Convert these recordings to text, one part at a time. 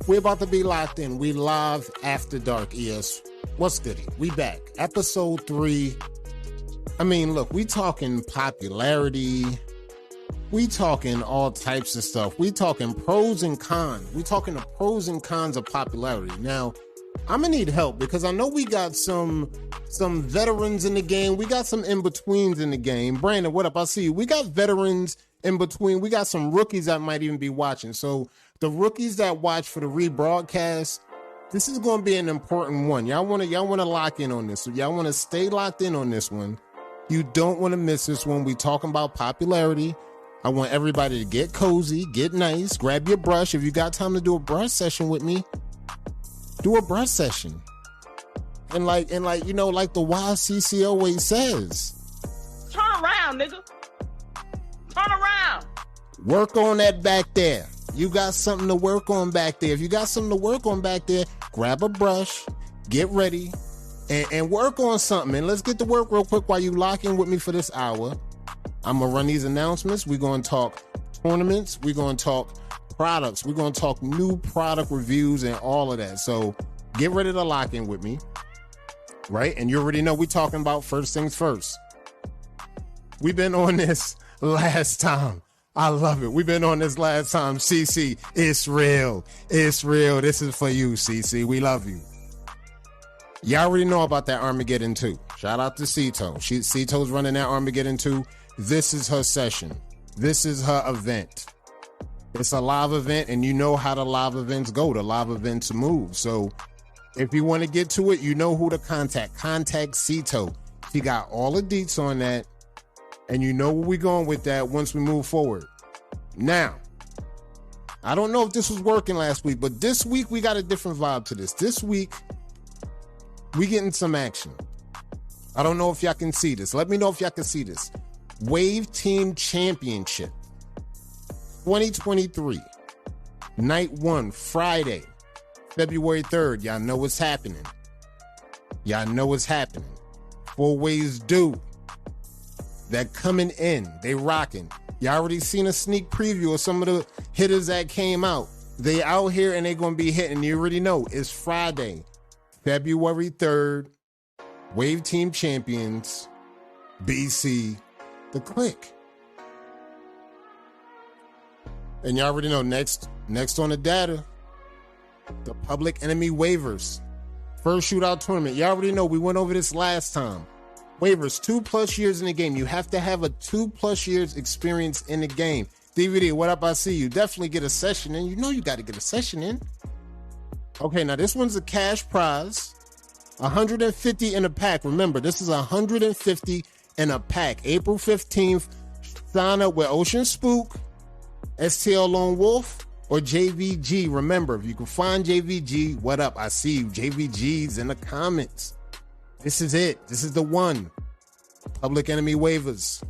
We're about to be locked in. We live after dark, ES. What's goody? We back. Episode 3. I mean, look, we talking popularity. We talking all types of stuff. We talking pros and cons. We talking the pros and cons of popularity. Now, I'm gonna need help because I know we got some veterans in the game. We got some in-betweens in the game. Brandon, what up? I see you. We got veterans in between. We got some rookies that might even be watching. So the rookies that watch for the rebroadcast, this is going to be an important one. Y'all want to lock in on this. So y'all want to stay locked in on this one. You don't want to miss this one. We talking about popularity. I want everybody to get cozy, get nice, grab your brush. If you got time to do a brush session with me, do a brush session. And like you know, like the YCC always says, turn around, nigga. Turn around. Work on that back there. You got something to work on back there. If you got something to work on back there, grab a brush, get ready, and work on something. And let's get to work real quick while you lock in with me for this hour. I'm going to run these announcements. We're going to talk tournaments. We're going to talk products. We're going to talk new product reviews and all of that. So get ready to lock in with me, right? And you already know we're talking about first things first. We've been on this last time. I love it. We've been on this last time. CC, it's real. It's real. This is for you, CC. We love you. Y'all already know about that Armageddon 2. Shout out to Cito. Cito's running that Armageddon 2. This is her session. This is her event. It's a live event, and you know how the live events go. The live events move. So if you want to get to it, you know who to contact. Contact Cito. She got all the deets on that. And you know where we're going with that once we move forward. Now, I don't know if this was working last week, but this week we got a different vibe to this. This week, we getting some action. I don't know if y'all can see this. Let me know if y'all can see this. Wave Team Championship 2023. Night 1, Friday, February 3rd. Y'all know what's happening. Y'all know what's happening. 4 ways due. They're coming in. They rocking. Y'all already seen a sneak preview of some of the hitters that came out. They out here and they going to be hitting. You already know. It's Friday, February 3rd. Wave Team Champions, BC, The Click. And y'all already know next on the data, the Public Enemy waivers. First shootout tournament. Y'all already know. We went over this last time. Waivers, 2+ years in the game. You have to have a 2+ years experience in the game. DVD, what up? I see you. Definitely get a session in. You know you got to get a session in. Okay, now this one's a cash prize. 150 in a pack. Remember, this is 150 in a pack. April 15th, sign up with Ocean Spook, STL Lone Wolf, or JVG. Remember, if you can find JVG, what up? I see you. JVG's in the comments. This is it. This is the one. Public Enemy waivers.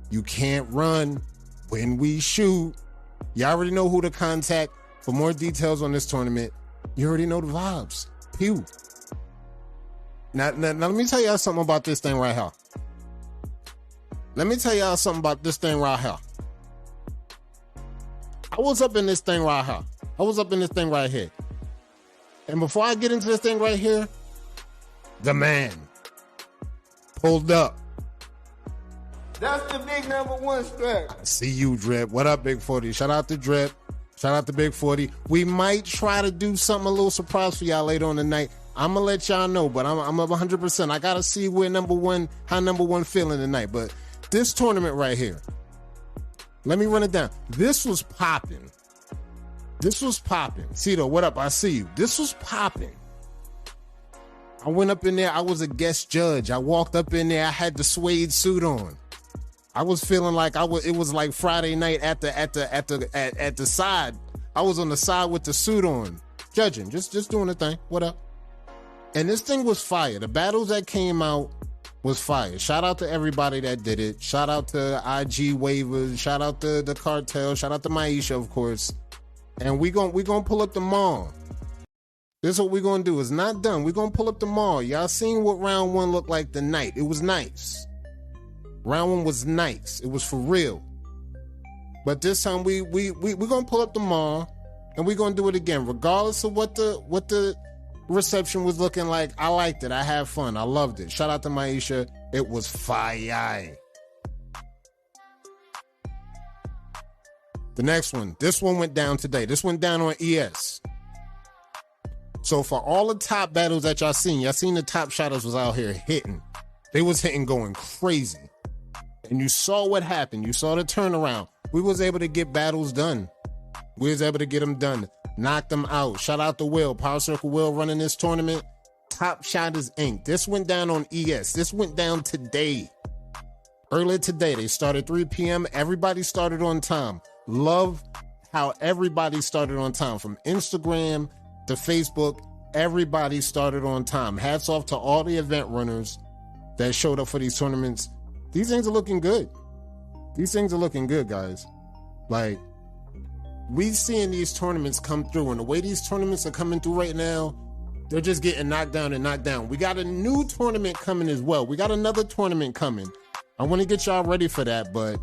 You can't run when we shoot. You already know who to contact for more details on this tournament. You already know the vibes. Pew. Now let me tell y'all something about this thing right here. Let me tell y'all something about this thing right here. I was up in this thing right here. I was up in this thing right here. And before I get into this thing right here, the man pulled up. That's the big #1 strap. I see you, Drip. What up, Big 40? Shout out to Drip. Shout out to Big 40. We might try to do something a little surprise for y'all later on tonight. I'm going to let y'all know, but I'm up 100%. I got to see where how #1 feeling tonight. But this tournament right here, let me run it down. This was popping. This was popping. Cito, what up? I see you. This was popping. I went up in there. I was a guest judge. I walked up in there. I had the suede suit on. I was feeling like it was like Friday night at the side. I was on the side with the suit on, judging, just doing the thing. What up? And this thing was fire. The battles that came out was fire. Shout out to everybody that did it. Shout out to IG Waivers. Shout out to the Cartel. Shout out to Maisha, of course. And we gonna pull up the mall. This is what we're going to do. It's not done. We're going to pull up the mall. Y'all seen what round 1 looked like the night. It was nice. Round 1 was nice. It was for real. But this time we're going to pull up the mall and we're gonna do it again, regardless of what the reception was looking like. I liked it. I had fun. I loved it. Shout out to Maisha. It was fire. The next one. This one went down today. This went down on ES. So for all the top battles that y'all seen the top shotters was out here hitting. They was hitting going crazy. And you saw what happened. You saw the turnaround. We was able to get battles done. We was able to get them done. Knock them out. Shout out to Will. Power Circle Will running this tournament. Top Shotters Inc. This went down on ES. This went down today. Earlier today. They started 3 p.m. Everybody started on time. Love how everybody started on time. From Instagram to Facebook, everybody started on time. Hats off to all the event runners that showed up for these tournaments. These things are looking good. These things are looking good, guys. Like, we seeing these tournaments come through, and the way these tournaments are coming through right now, they're just getting knocked down and knocked down. We got a new tournament coming as well. We got another tournament coming. I want to get y'all ready for that, but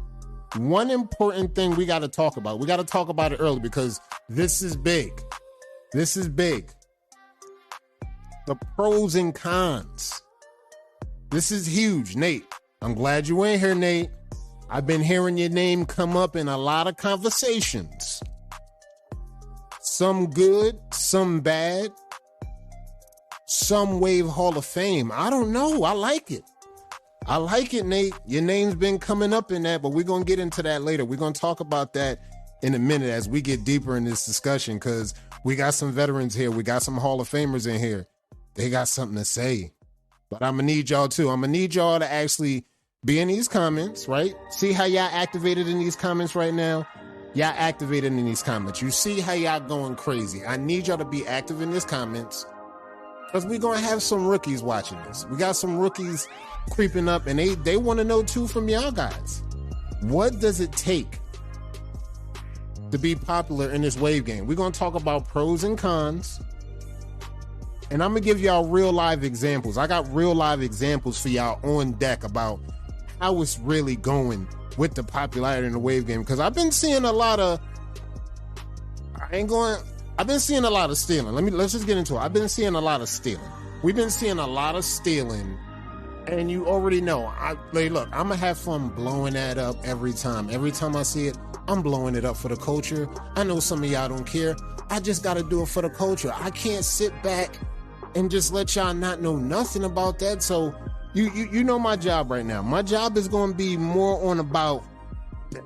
one important thing we got to talk about. We got to talk about it early because this is big. This is big. The pros and cons. This is huge, Nate. I'm glad you in here, Nate. I've been hearing your name come up in a lot of conversations. Some good, some bad, some Wave Hall of Fame. I don't know. I like it. I like it, Nate. Your name's been coming up in that, but we're going to get into that later. We're going to talk about that in a minute as we get deeper in this discussion because we got some veterans here. We got some Hall of Famers in here. They got something to say. But I'm going to need y'all too. I'm going to need y'all to actually be in these comments, right? See how y'all activated in these comments right now? Y'all activated in these comments. You see how y'all going crazy. I need y'all to be active in these comments because we're going to have some rookies watching this. We got some rookies creeping up and they want to know too from y'all guys. What does it take to be popular in this wave game? We're going to talk about pros and cons. And I'm going to give y'all real live examples. I got real live examples for y'all on deck about how it's really going with the popularity in the wave game. Because I've been seeing a lot of, I've been seeing a lot of stealing. Let's just get into it. I've been seeing a lot of stealing. We've been seeing a lot of stealing. And you already know, look, I'm going to have fun blowing that up every time. Every time I see it, I'm blowing it up for the culture. I know some of y'all don't care. I just got to do it for the culture. I can't sit back and just let y'all not know nothing about that. So you know my job right now. My job is going to be more on about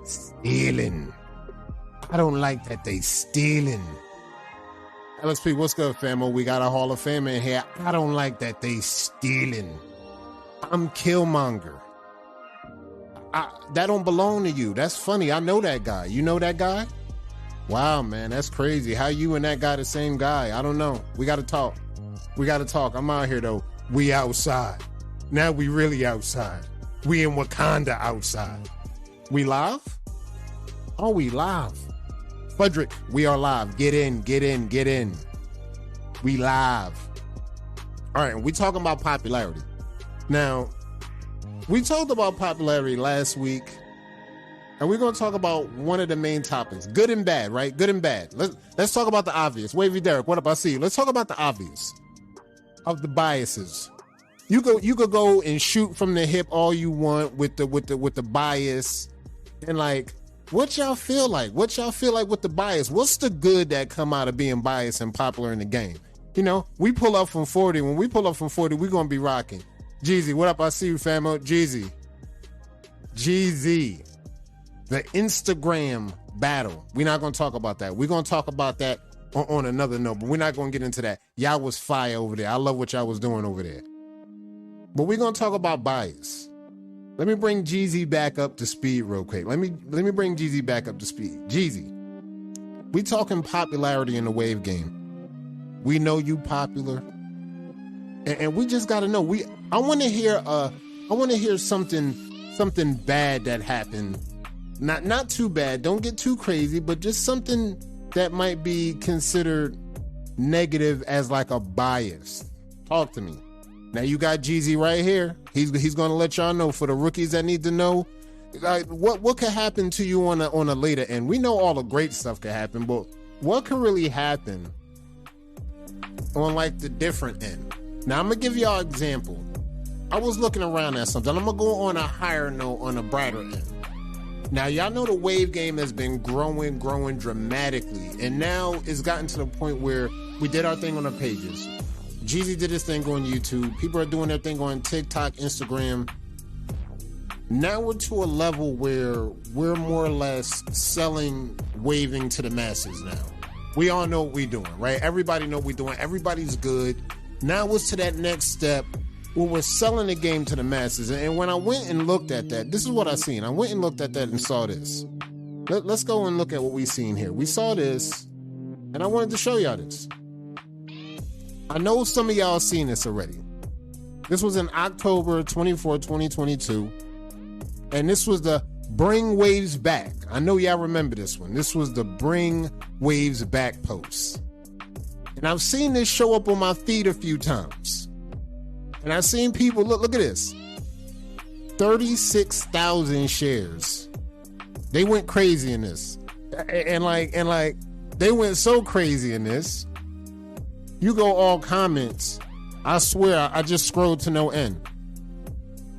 stealing. I don't like that they stealing. LSP, what's good, famo? We got a Hall of Fame in here. I don't like that they stealing. I'm Killmonger. That don't belong to you. That's funny. I know that guy. You know that guy? Wow, man, that's crazy. How you and that guy the same guy? I don't know. We got to talk. We got to talk. I'm out here, though. We outside. Now we really outside. We in Wakanda outside. We live? Oh, we live. Frederick, we are live. Get in, get in, get in. We live. All right, we talking about popularity. Now, we talked about popularity last week, and we're going to talk about one of the main topics, good and bad, right? Good and bad. Let's talk about the obvious. Wavy Derek, what up? I see you. Let's talk about the obvious of the biases. You could go and shoot from the hip all you want with the bias, and like, what y'all feel like? What y'all feel like with the bias? What's the good that come out of being biased and popular in the game? You know, we pull up from 40. When we pull up from 40, we're going to be rocking. Jeezy, what up? I see you, famo. Jeezy. The Instagram battle. We're not going to talk about that. We're going to talk about that on another note, but we're not going to get into that. Y'all was fire over there. I love what y'all was doing over there. But we're going to talk about bias. Let me bring Jeezy back up to speed real quick. Let me bring Jeezy back up to speed. Jeezy, we talking popularity in the wave game. We know you popular. And we just got to know. I want to hear something bad that happened. Not too bad. Don't get too crazy, but just something that might be considered negative as like a bias. Talk to me. Now you got Jeezy right here. He's going to let y'all know, for the rookies that need to know, like, what could happen to you on a later end. We know all the great stuff could happen, but what could really happen on like the different end? Now I'm gonna give y'all an example. I was looking around at something. I'm gonna go on a higher note, on a brighter end. Now y'all know the wave game has been growing dramatically, and now it's gotten to the point where we did our thing on the pages. Jeezy did his thing on YouTube. People are doing their thing on TikTok, Instagram. Now we're to a level where we're more or less selling waving to the masses now. We all know what we're doing, right? Everybody know what we're doing. Everybody's good. Now it's to that next step where we're selling the game to the masses. And when I went and looked at that, this is what I seen. I went and looked at that and saw this. Let's go and look at what we seen here. We saw this, and I wanted to show y'all this. I know some of y'all seen this already. This was in October 24, 2022. And this was the Bring Waves Back. I know y'all remember this one. This was the Bring Waves Back post. And I've seen this show up on my feed a few times. And I've seen people, look at this. 36,000 shares. They went crazy in this. And like, they went so crazy in this. You go all comments. I swear, I just scrolled to no end.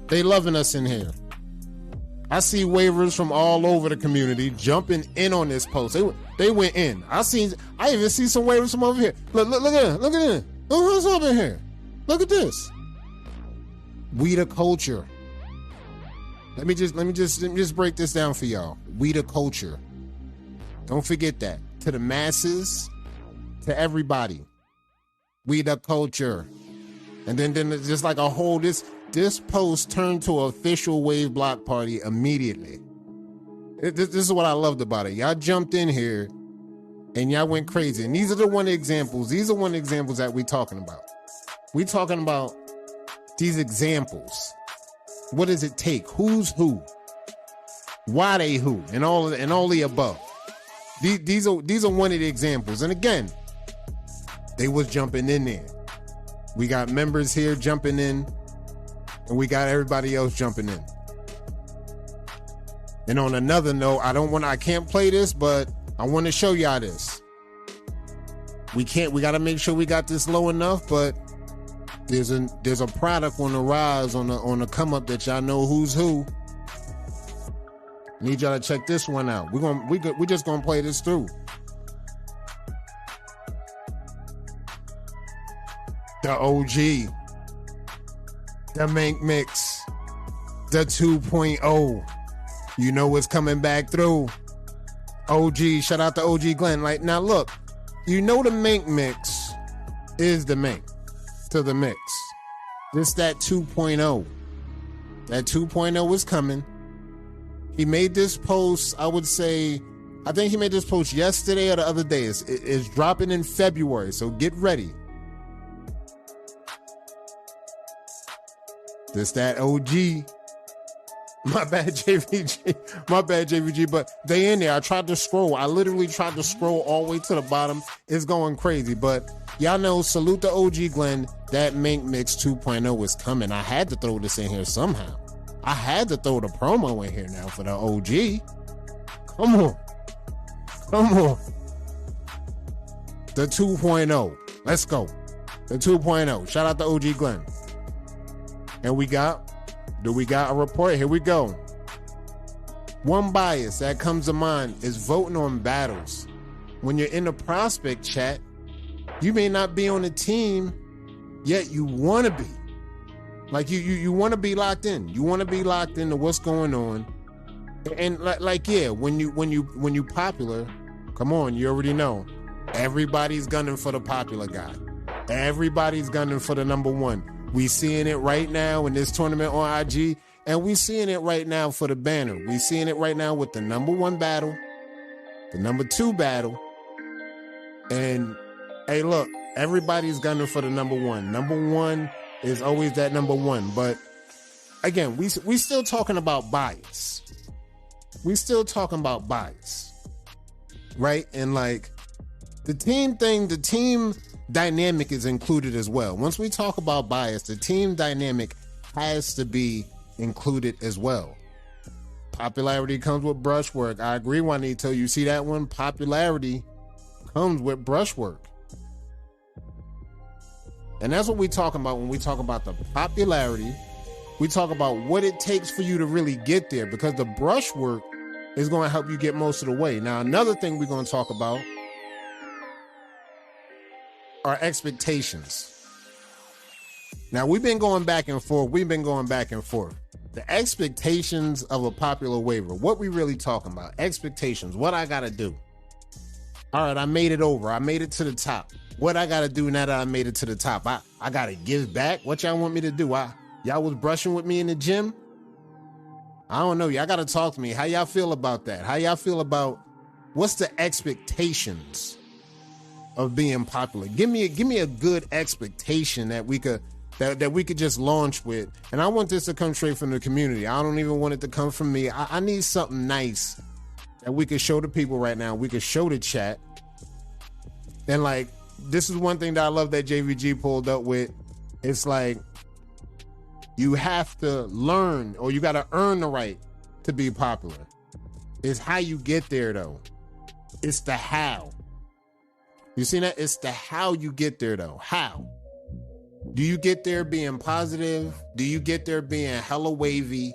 They loving us in here. I see waivers from all over the community jumping in on this post. They went in. I even see some waivers from over here. Look at it. Look at it. Look who's over here. Look at this. We the culture. Let me just break this down for y'all. We the culture. Don't forget that. To the masses, to everybody. We the culture. And then just like a whole this post turned to an official wave block party immediately. This is what I loved about it. Y'all jumped in here and y'all went crazy. And these are one of the examples. These are one of the examples that we talking about. We talking about these examples. What does it take? Who's who? Why they who? And all the above. These are one of the examples. And again, they was jumping in there. We got members here jumping in. And we got everybody else jumping in. And on another note, I can't play this, but I want to show y'all this. We got to make sure we got this low enough, but there's a product on the rise, on the come up that y'all know who's who. Need y'all to check this one out. We're just gonna play this through. The OG. The Mank Mix, the 2.0. You know what's coming back through. OG, shout out to OG Glenn. Like, now look, you know the Mank Mix is the Mank to the mix. This that 2.0. That 2.0 is coming. He made this post, I think he made this post yesterday or the other day. It's dropping in February, so get ready. This that OG. My bad, JVG. But they in there. I tried to scroll. I literally tried to scroll all the way to the bottom. It's going crazy. But y'all know, salute to OG Glenn. That Mank Mix 2.0 is coming. I had to throw this in here somehow. I had to throw the promo in here now for the OG. Come on. The 2.0. Let's go. The 2.0. Shout out to OG Glenn. And we got a report? Here we go. One bias that comes to mind is voting on battles. When you're in the prospect chat, you may not be on the team, yet you want to be. Like you want to be locked in. You want to be locked into what's going on. And when you popular, come on, you already know. Everybody's gunning for the popular guy. Everybody's gunning for the number one. We seeing it right now in this tournament on IG, and we seeing it right now for the banner. We seeing it right now with the number one battle, the number two battle, and hey, look, everybody's gunning for the number one. Number one is always that number one, but again, we still talking about bias. We still talking about bias, right? And like the team thing, the team dynamic is included as well. Once we talk about bias, the team dynamic has to be included as well. Popularity comes with brushwork. I agree, Juanito. You see that one? Popularity comes with brushwork. And that's what we talking about when we talk about the popularity. We talk about what it takes for you to really get there, because the brushwork is going to help you get most of the way. Now, another thing we're going to talk about are expectations. Now, we've been going back and forth. The expectations of a popular waiver. What we really talking about? Expectations. What I got to do. All right, I made it over. I made it to the top. What I got to do now that I made it to the top? I got to give back? What y'all want me to do? Y'all was brushing with me in the gym? I don't know. Y'all got to talk to me. How y'all feel about that? How y'all feel about what's the expectations of being popular? Give me a good expectation that we could just launch with. And I want this to come straight from the community. I don't even want it to come from me. I need something nice that we could show the people right now. We could show the chat. And like, this is one thing that I love that JVG pulled up with. It's like, you have to learn, or you got to earn the right to be popular. It's how you get there, though. It's the how. You see that? It's the how you get there, though. How? Do you get there being positive? Do you get there being hella wavy?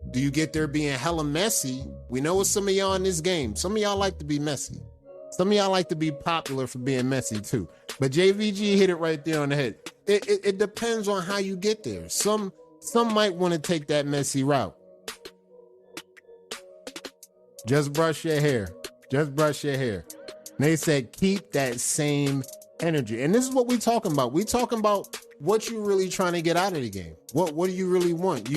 Do you get there being hella messy? We know what some of y'all in this game. Some of y'all like to be messy. Some of y'all like to be popular for being messy too. But JVG hit it right there on the head. It depends on how you get there. Some might want to take that messy route. Just brush your hair. Just brush your hair. And they said keep that same energy. And this is what we talking about. We talking about what you really trying to get out of the game. What do you really want?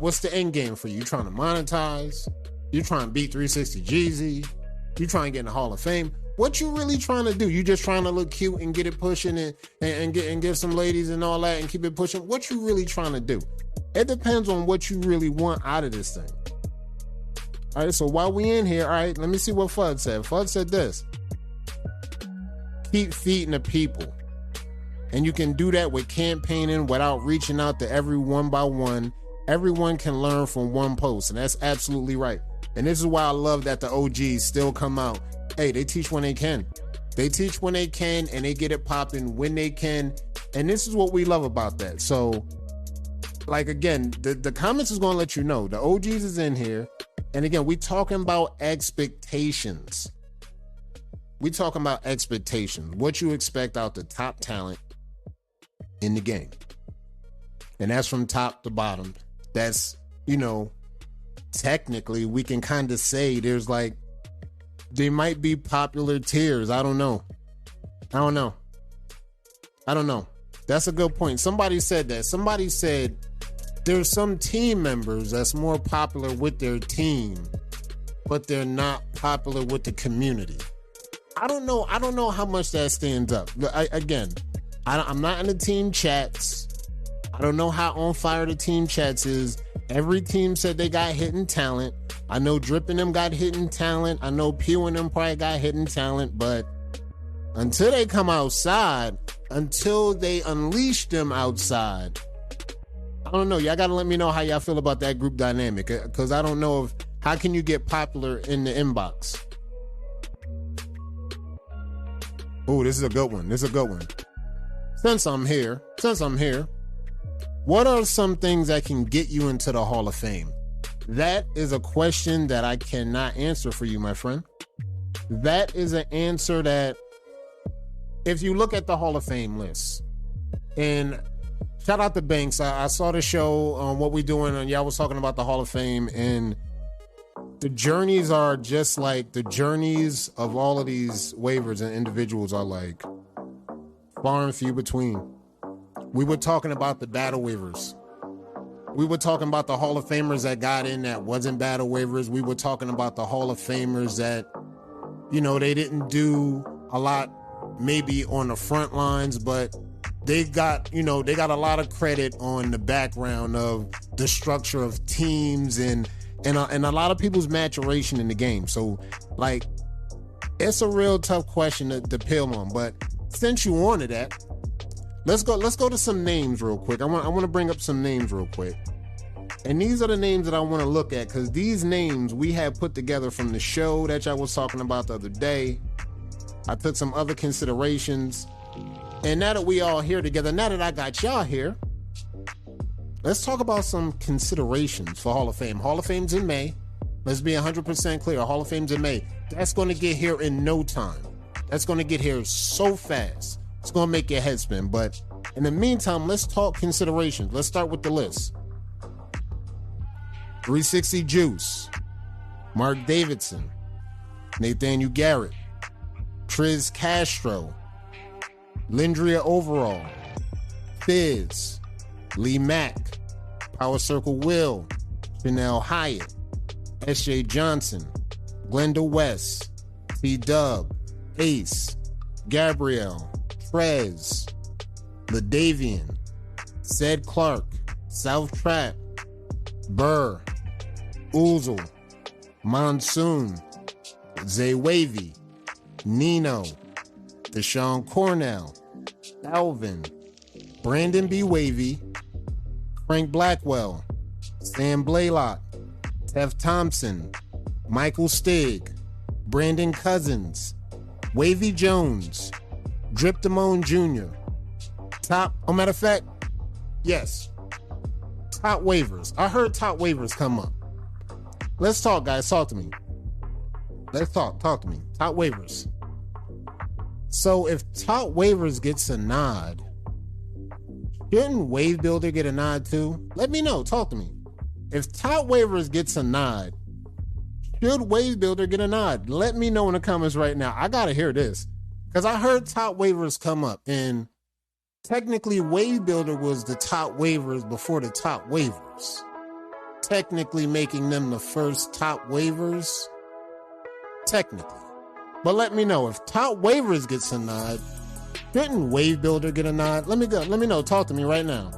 What's the end game for you? You trying to monetize? You trying to beat 360 Jeezy? You trying to get in the Hall of Fame? What you really trying to do? You just trying to look cute and get it pushing and get some ladies and all that and keep it pushing? What you really trying to do? It depends on what you really want out of this thing. All right, so while we in here, all right, let me see what Fudd said. Fudd said this. Keep feeding the people. And you can do that with campaigning without reaching out to every one by one. Everyone can learn from one post, and that's absolutely right. And this is why I love that the OGs still come out. Hey, they teach when they can. They teach when they can, and they get it popping when they can. And this is what we love about that. So, like, again, the comments is going to let you know. The OGs is in here. And again, we talking about expectations. We talking about expectations. What you expect out the top talent in the game. And that's from top to bottom. That's, technically we can kind of say there's like, there might be popular tiers. I don't know. That's a good point. Somebody said that. Somebody said there's some team members that's more popular with their team, but they're not popular with the community. I don't know how much that stands up. I'm not in the team chats. I don't know how on fire the team chats is. Every team said they got hidden talent. I know Drip and them got hidden talent. I know Pew and them probably got hidden talent, but until they come outside, until they unleash them outside, I don't know. Y'all gotta let me know how y'all feel about that group dynamic, because I don't know how can you get popular in the inbox. Oh, this is a good one. Since I'm here, what are some things that can get you into the Hall of Fame? That is a question that I cannot answer for you, my friend. That is an answer that, if you look at the Hall of Fame list, and shout out to Banks, I saw the show on What We Doing, and y'all was talking about the Hall of Fame, and the journeys are just like the journeys of all of these waivers and individuals are like far and few between. We were talking about the battle waivers. We were talking about the Hall of Famers that got in that wasn't battle waivers. We were talking about the Hall of Famers that, they didn't do a lot maybe on the front lines, but they got a lot of credit on the background of the structure of teams and a lot of people's maturation in the game. So, like, it's a real tough question to peel on. But since you wanted that, let's go to some names real quick. I want to bring up some names real quick. And these are the names that I want to look at, because these names we have put together from the show that y'all was talking about the other day. I took some other considerations. And now that we all here together, now that I got y'all here, let's talk about some considerations for Hall of Fame. Hall of Fame's in May. Let's be 100% clear. Hall of Fame's in May. That's going to get here in no time. That's going to get here so fast. It's going to make your head spin. But in the meantime, let's talk considerations. Let's start with the list. 360 Juice, Mark Davidson, Nathaniel Garrett, Triz Castro, Lindria Overall, Fizz, Lee Mack, Power Circle Will, Chanel Hyatt, S.J. Johnson, Glenda West, T-Dub, Ace, Gabrielle, Trez, LaDavian, Ced Clark, South Trap, Burr, Oozle, Monsoon, Zay Wavy, Nino, Deshaun Cornell, Alvin, Brandon B. Wavy, Frank Blackwell, Sam Blaylock, Tev Thompson, Michael Stig, Brandon Cousins, Wavy Jones, Drip Damone Jr., matter of fact, yes, top waivers. I heard top waivers come up. Let's talk, guys. Talk to me. Let's talk to me. Top waivers. So if top waivers gets a nod, shouldn't Wave Builder get a nod too? Let me know. Talk to me. If top waivers gets a nod, should Wave Builder get a nod? Let me know in the comments right now. I gotta hear this because I heard top waivers come up, and technically Wave Builder was the top waivers before the top waivers, technically making them the first top waivers. Technically. But let me know if top waivers gets a nod. Shouldn't Wave Builder get a nod? Let me know. Talk to me right now.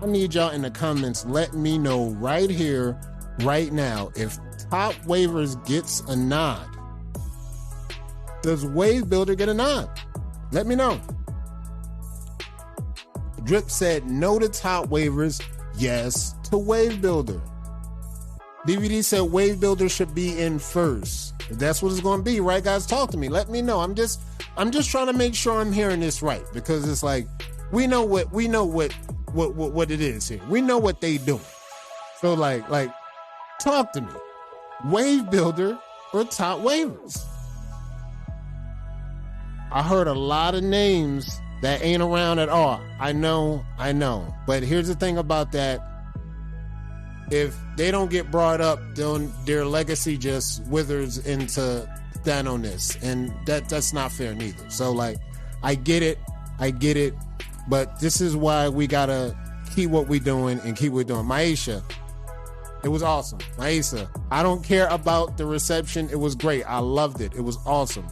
I need y'all in the comments. Let me know right here, right now, if top waivers gets a nod. Does Wave Builder get a nod? Let me know. Drip said no to top waivers, yes to Wave Builder. DVD said Wave Builder should be in first. If that's what it's going to be, right, guys? Talk to me. Let me know. I'm just trying to make sure I'm hearing this right, because it's like we know what it is here. We know what they doing. So like talk to me. Wave Builder or top waivers? I heard a lot of names that ain't around at all. I know. But here's the thing about that. If they don't get brought up, then their legacy just withers into than-ness, and that's not fair neither. So like, I get it, but this is why we gotta keep what we doing and keep what we're doing. Maisha, it was awesome. Maisha, I don't care about the reception. It was great. I loved it. It was awesome.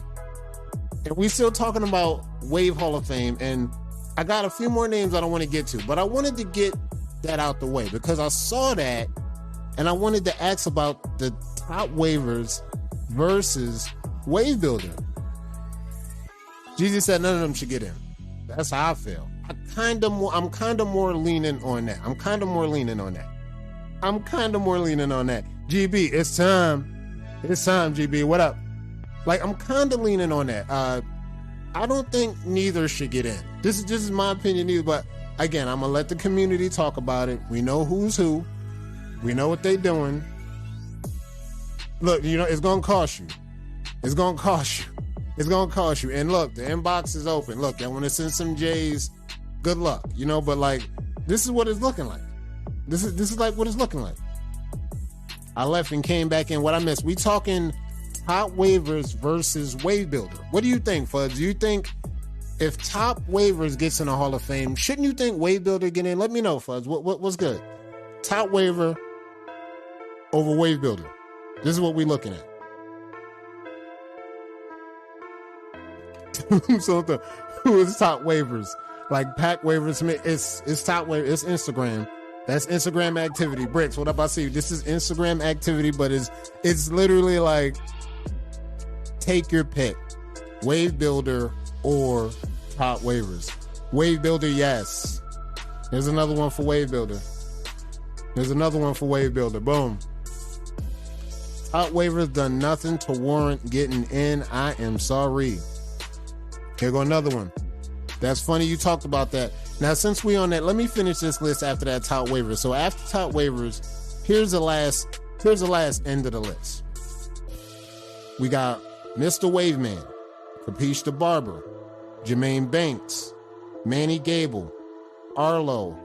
And we still talking about Wave Hall of Fame, and I got a few more names I don't want to get to, but I wanted to get that out the way because I saw that and I wanted to ask about the top waivers versus Wave Builder. Jeezy said none of them should get in. That's how I feel. I'm kind of more leaning on that. GB, it's time. GB. What up? Like, I'm kind of leaning on that. I don't think neither should get in. This is my opinion either, but again, I'm gonna let the community talk about it. We know who's who. We know what they doing. Look, it's gonna cost you. And look, the inbox is open. Look, I want to send some J's. Good luck, But like, this is what it's looking like. This is like what it's looking like. I left and came back in. What I missed? We talking top waivers versus Wave Builder. What do you think, Fuds? Do you think if top waivers gets in the Hall of Fame, shouldn't you think Wave Builder get in? Let me know, Fuds. What's good? Top waiver over Wave Builder. This is what we're looking at. So who is top waivers? Like pack waivers, it's top waiver. It's Instagram. That's Instagram activity. Bricks, what up? I see. This is Instagram activity, but it's literally like take your pick. Wave Builder or top waivers. Wave Builder, yes. There's another one for Wave Builder. Boom. Top waivers done nothing to warrant getting in. I am sorry. Here go another one. That's funny you talked about that. Now, since we on that, let me finish this list after that top waivers. So after top waivers, here's the last end of the list. We got Mr. Waveman, Capiche the Barber, Jermaine Banks, Manny Gable, Arlo,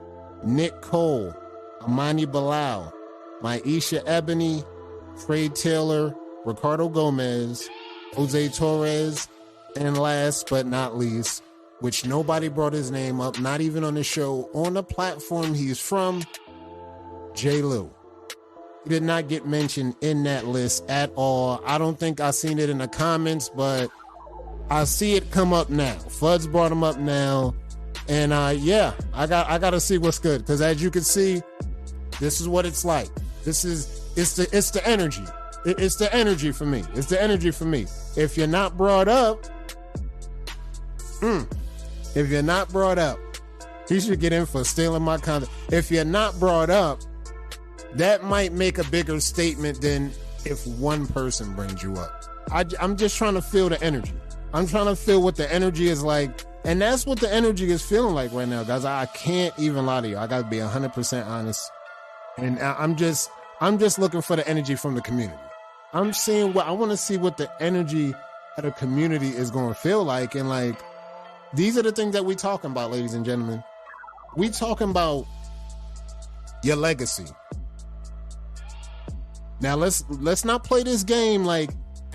Nick Cole, Amani Bilal, Maisha Ebony, Trey Taylor, Ricardo Gomez, Jose Torres, and last but not least, which nobody brought his name up, not even on the show, on the platform he's from, J. Lou. He did not get mentioned in that list at all. I don't think I seen it in the comments, but I see it come up now. Fuds brought him up now. And yeah, I got to see what's good. Because as you can see, this is what it's like. It's the energy. It's the energy for me. It's the energy for me. If you're not brought up, he should get in for stealing my content. If you're not brought up, that might make a bigger statement than if one person brings you up. I'm just trying to feel the energy. I'm trying to feel what the energy is like. And that's what the energy is feeling like right now, guys. I can't even lie to you. I got to be 100% honest. And I'm just looking for the energy from the community. I want to see what the energy of the community is going to feel like. And like, these are the things that we talking about, ladies and gentlemen. We talking about your legacy. Now let's not play this game like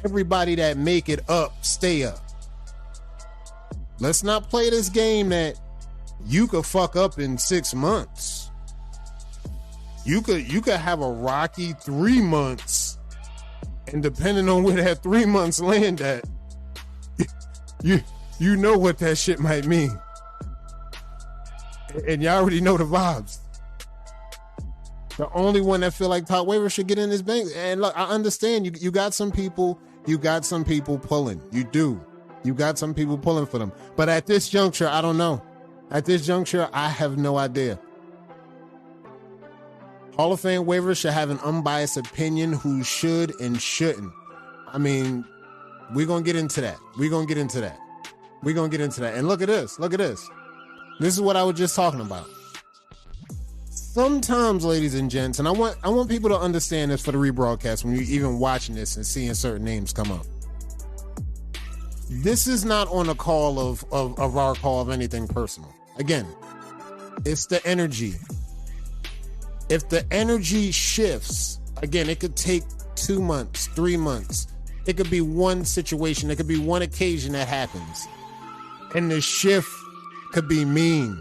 everybody that make it up stay up. Let's not play this game that you could fuck up in 6 months. You could have a rocky 3 months, and depending on where that 3 months land at, you know what that shit might mean. And you already know the vibes. The only one that feel like top waiver should get in this bank. And look, I understand you got some people pulling. You do. You got some people pulling for them. But at this juncture, I don't know. At this juncture, I have no idea. Hall of Fame waivers should have an unbiased opinion who should and shouldn't. I mean, we're going to get into that. And look at this. This is what I was just talking about. Sometimes, ladies and gents, and I want people to understand this for the rebroadcast when you're even watching this and seeing certain names come up. This is not on a call of our call of anything personal. Again, it's the energy. If the energy shifts, again, it could take 2 months, 3 months. It could be one situation. It could be one occasion that happens. And the shift could be mean.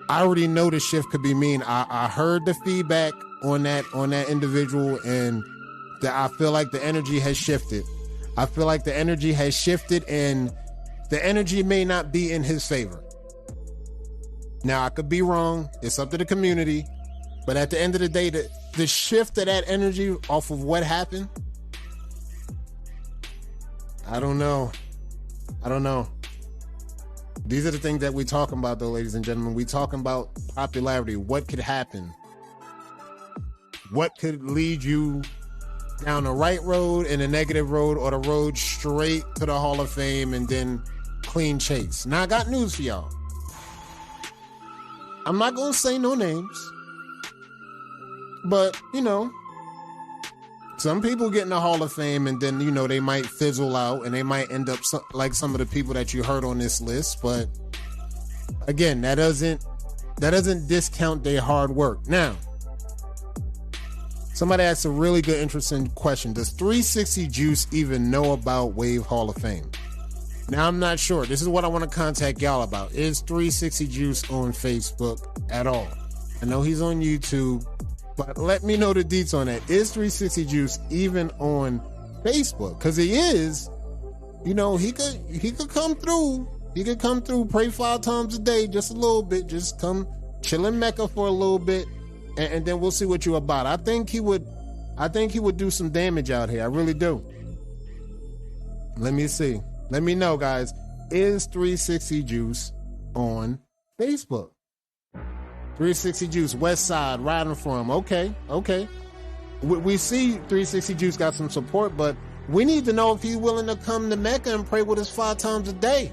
I already know the shift could be mean. I heard the feedback on that individual, and I feel like the energy has shifted. I feel like the energy has shifted, and the energy may not be in his favor. Now, I could be wrong. It's up to the community. But at the end of the day, the shift of that energy off of what happened, I don't know. These are the things that we're talking about, though, ladies and gentlemen. We're talking about popularity. What could happen? What could lead you down the right road and the negative road, or the road straight to the Hall of Fame and then clean chase? Now, I got news for y'all. I'm not going to say no names, but, some people get in the Hall of Fame and then, they might fizzle out and they might end up like some of the people that you heard on this list. But again, that doesn't discount their hard work. Now, somebody asked a really good, interesting question. Does 360 Juice even know about Wave Hall of Fame? Now, I'm not sure. This is what I want to contact y'all about. Is 360 Juice on Facebook at all? I know he's on YouTube, but let me know the deets on that. Is 360 Juice even on Facebook? Because he is, he could come through. He could come through, pray 5 times a day, just a little bit. Just come chill in Mecca for a little bit, and then we'll see what you're about. I think he would do some damage out here. I really do. Let me see. Let me know, guys. Is 360 Juice on Facebook? 360 Juice, West Side, riding for him. Okay. We see 360 Juice got some support, but we need to know if he's willing to come to Mecca and pray with us 5 times a day.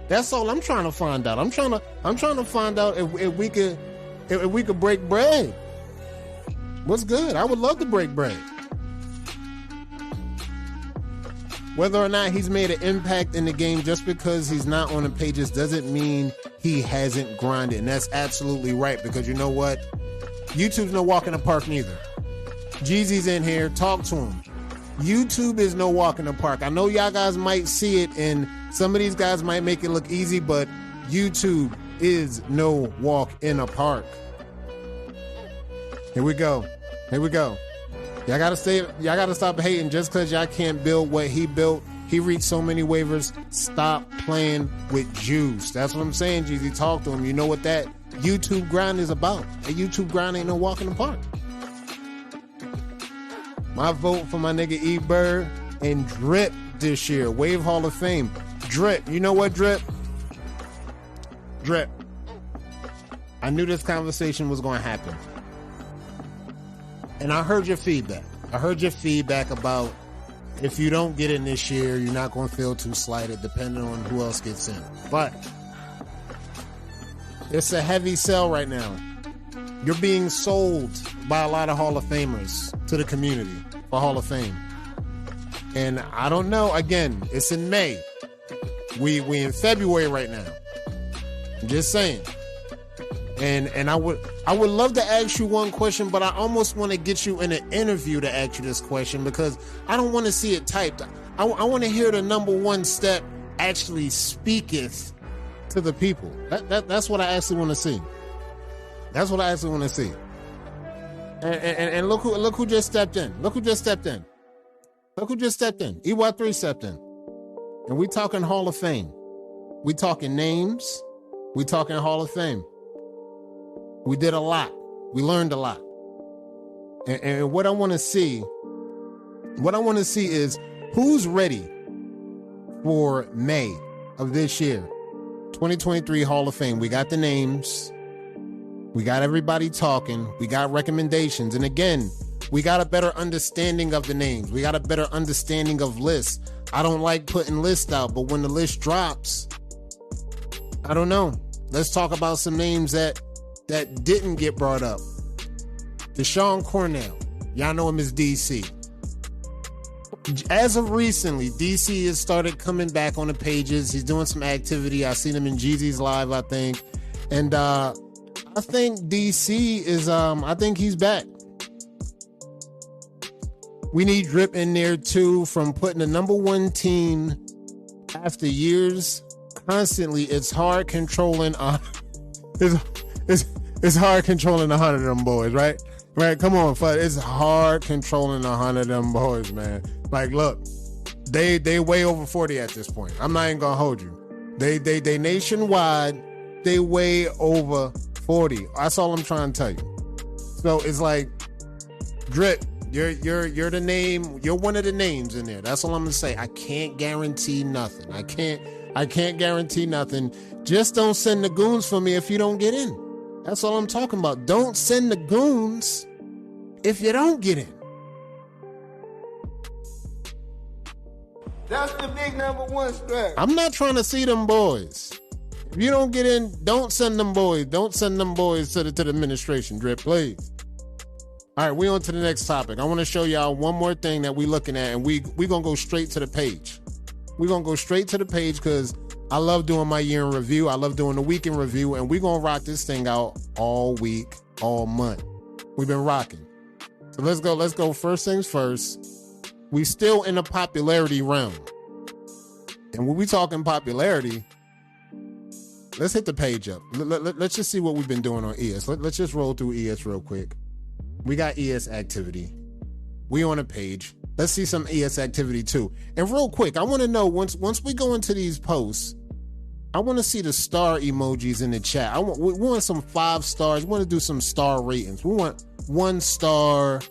That's all I'm trying to find out. I'm trying to find out if we could break bread. What's good? I would love to break bread. Whether or not he's made an impact in the game, just because he's not on the pages doesn't mean he hasn't grinded. And that's absolutely right, because you know what? YouTube's no walk in the park neither. Jeezy's in here. Talk to him. YouTube is no walk in the park. I know y'all guys might see it, and some of these guys might make it look easy, but YouTube is no walk in a park. Here we go. Y'all gotta stop hating just because y'all can't build what he built. He reached so many waivers. Stop playing with juice. That's what I'm saying, Jeezy. Talk to him. You know what that YouTube grind is about. A YouTube grind ain't no walk in the park. My vote for my nigga E Bird and Drip this year. Wave Hall of Fame. Drip. You know what, Drip? Drip. I knew this conversation was going to happen. And I heard your feedback. About if you don't get in this year, you're not going to feel too slighted depending on who else gets in. But it's a heavy sell right now. You're being sold by a lot of Hall of Famers to the community for Hall of Fame. And I don't know. Again, it's in May. We in February right now. I'm just saying. And I would love to ask you one question, but I almost want to get you in an interview to ask you this question, because I don't want to see it typed. I want to hear the number one step actually speaketh to the people. That's what I actually want to see. That's what I actually want to see. And look who just stepped in. EY3 stepped in. And we talking Hall of Fame. We talking names. We talking Hall of Fame. We did a lot. We learned a lot. And what I want to see is who's ready for May of this year. 2023 Hall of Fame. We got the names. We got everybody talking. We got recommendations. And again, we got a better understanding of the names. We got a better understanding of lists. I don't like putting lists out, but when the list drops, I don't know. Let's talk about some names that didn't get brought up. Deshaun Cornell. Y'all know him as DC. As of recently, DC has started coming back on the pages. He's doing some activity. I seen him in Jeezy's live, I think. And I think DC is, I think he's back. We need Drip in there too, from putting the number one team after years constantly. It's hard controlling, it's hard controlling 100 of them boys, right? Right, come on, Fudd. It's hard controlling 100 of them boys, man. Like, look, they way over 40 at this point. I'm not even gonna hold you. They nationwide, they way over 40. That's all I'm trying to tell you. So it's like, Drip, you're the name. You're one of the names in there. That's all I'm gonna say. I can't guarantee nothing. I can't guarantee nothing. Just don't send the goons for me if you don't get in. That's all I'm talking about. Don't send the goons if you don't get in. That's the big number one strap. I'm not trying to see them boys. If you don't get in, don't send them boys. Don't send them boys to the administration, Drip, please. All right, we on to the next topic. I want to show y'all one more thing that we looking at, and we going to go straight to the page. We're going to go straight to the page because I love doing my year in review. I love doing the week in review, and we're going to rock this thing out all week, all month. We've been rocking. So let's go. First things first. We still in the popularity realm. And when we talking popularity, let's hit the page up. Let's just see what we've been doing on ES. Let's just roll through ES real quick. We got ES activity. We on a page. Let's see some ES activity too. And real quick, I want to know, once we go into these posts, I want to see the star emojis in the chat. We want some 5 stars. We want to do some star ratings. We want 1 star,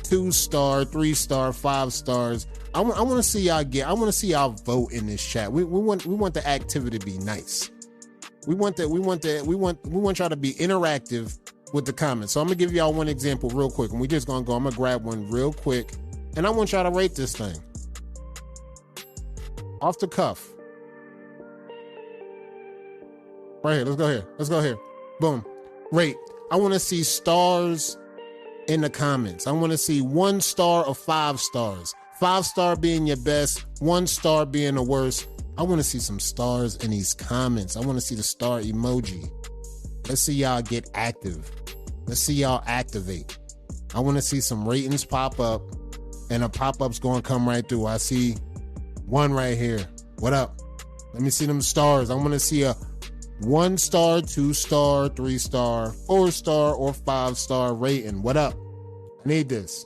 2 star, 3 star, 5 stars. I want to see y'all I want to see y'all vote in this chat. We want the activity to be nice. We want y'all to be interactive with the comments. So I'm gonna give y'all one example real quick, and we just gonna go. I'm gonna grab one real quick, and I want y'all to rate this thing off the cuff. Right here. Let's go here. Let's go here. Boom. Rate. I want to see stars in the comments. I want to see 1 star or 5 stars. 5 star being your best, 1 star being the worst. I want to see some stars in these comments. I want to see the star emoji. Let's see y'all get active. Let's see y'all activate. I want to see some ratings pop up, and a pop-up's going to come right through. I see 1 right here. What up? Let me see them stars. I want to see a 1 star, 2 star, 3 star, 4 star, or 5 star rating. What up? I need this.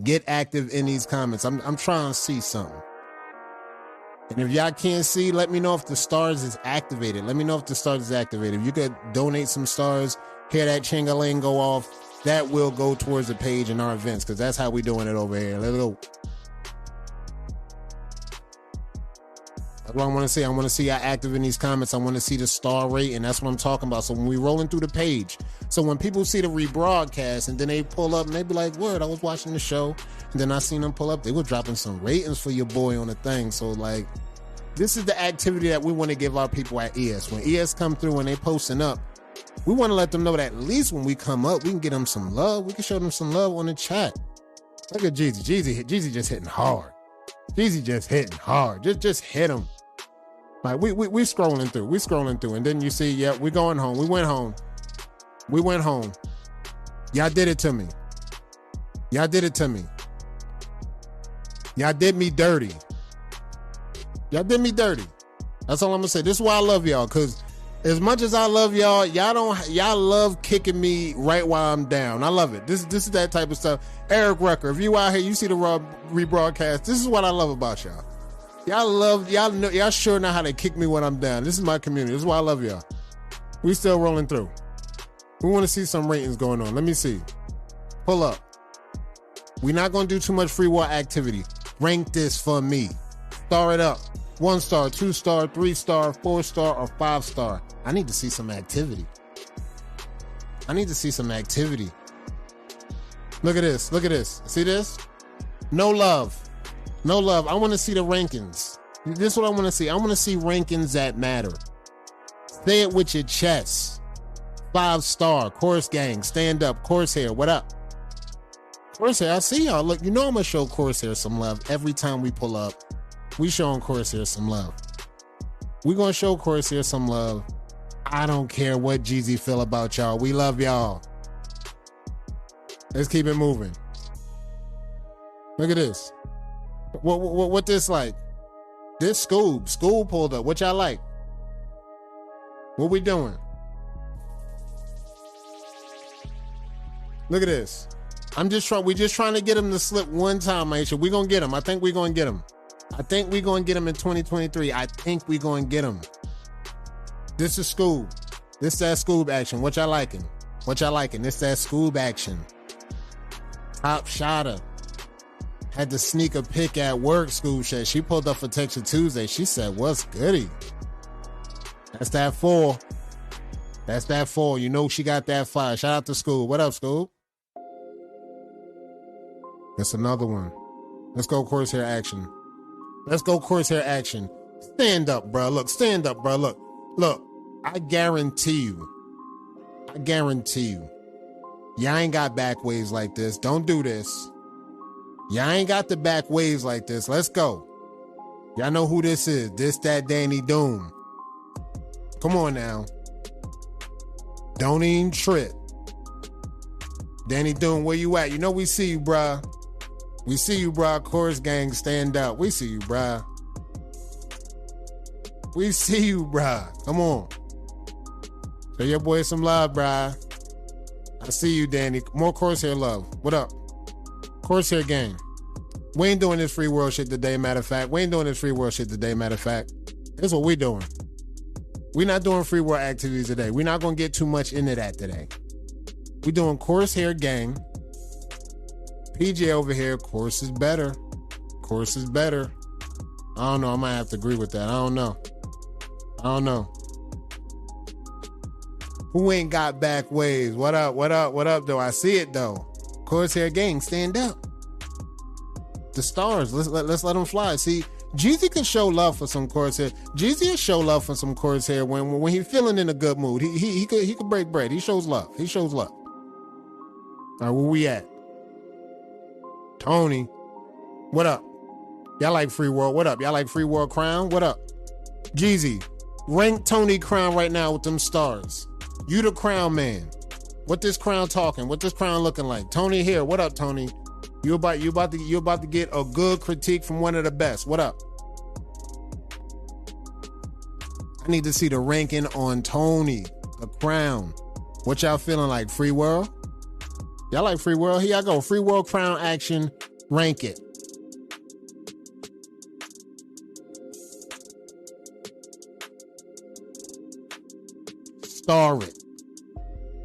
Get active in these comments. I'm trying to see something. And if y'all can't see, let me know if the stars is activated. Let me know if the stars is activated. If you could donate some stars, hear that ching-a-ling go off, that will go towards the page in our events, because that's how we doing it over here. Let's go. That's what I want to see. I want to see y'all active in these comments. I want to see the star rate, and that's what I'm talking about. So when we rolling through the page, so when people see the rebroadcast and then they pull up and they be like, word, I was watching the show, and then I seen them pull up, they were dropping some ratings for your boy on the thing. So like, this is the activity that we want to give our people at ES. When ES come through and they posting up, we want to let them know that at least when we come up, we can get them some love. We can show them some love on the chat. Look at Jeezy. Jeezy just hitting hard. Jeezy just hitting hard. Just hit him. Like we scrolling through. We scrolling through. And then you see, yeah, we going home. We went home. We went home. Y'all did it to me. Y'all did it to me. Y'all did me dirty. Y'all did me dirty. That's all I'm gonna say. This is why I love y'all, because as much as I love y'all, y'all love kicking me right while I'm down. I love it. This is that type of stuff. Eric Rucker, if you out here, you see the rebroadcast. This is what I love about y'all. Y'all sure know how to kick me when I'm down. This is my community. This is why I love y'all. We still rolling through. We want to see some ratings going on. Let me see. Pull up. We're not going to do too much free war activity. Rank this for me. Star it up. 1 star, 2 star, 3 star, 4 star, or 5 star. I need to see some activity. I need to see some activity. Look at this. Look at this. See this? No love. No love. I want to see the rankings. This is what I want to see. I want to see rankings that matter. Say it with your chest. 5 star. Chorus Gang. Stand up. Corsair. What up? Corsair, I see y'all. Look, you know I'm going to show Corsair some love every time we pull up. We showing Corsair some love. We going to show Corsair some love. I don't care what Jeezy feel about y'all. We love y'all. Let's keep it moving. Look at this. What this like? This Scoob pulled up. What y'all like? What we doing? Look at this. We just trying to get him to slip one time, Aisha. We gonna get him. I think we gonna get him. I think we gonna get him in 2023. I think we gonna get him. This is Scoob. This that Scoob action. What y'all liking? What y'all liking? This that Scoob action. Top shotter. Had to sneak a pick at work, Scoob said. She pulled up for Texas Tuesday. She said, what's goody? That's that 4. That's that 4. You know she got that 5. Shout out to Scoob. What up, Scoob? That's another one. Let's go Corsair action. Let's go Corsair action. Stand up, bro. Look, stand up, bro. Look. I guarantee you. Y'all ain't got back waves like this. Don't do this. Y'all ain't got the back waves like this. Let's go. Y'all know who this is. This that Danny Doom. Come on now. Don't even trip. Danny Doom, where you at? You know we see you, bruh. We see you, bruh. Chorus Gang, stand up. We see you, bruh. We see you, bruh. Come on. Show your boy some love, bruh. I see you, Danny. More Corsair love. What up? Corsair Gang. We ain't doing this free world shit today, matter of fact. Here's what we doing. We not doing free world activities today. We're not going to get too much into that today. We doing Corsair Gang. PJ over here, course is better. I don't know. I might have to agree with that. I don't know. Who ain't got back waves? What up, though? I see it, though. Corsair Gang, stand up. The stars, let's let them fly. See, Jeezy can show love for some Corsair. Jeezy will show love for some Corsair when he's feeling in a good mood. He could break bread. He shows love. He shows love. All right, where we at? Tony, what up? Y'all like Free World? What up? Y'all like Free World Crown? What up? Jeezy, rank Tony Crown right now with them stars. You the crown man. What this crown talking? What this crown looking like? Tony here. What up, Tony? You about to get a good critique from one of the best. What up? I need to see the ranking on Tony, the crown. What y'all feeling like? Free World? Y'all like Free World? Here I go. Free World Crown action. Rank it. Star it.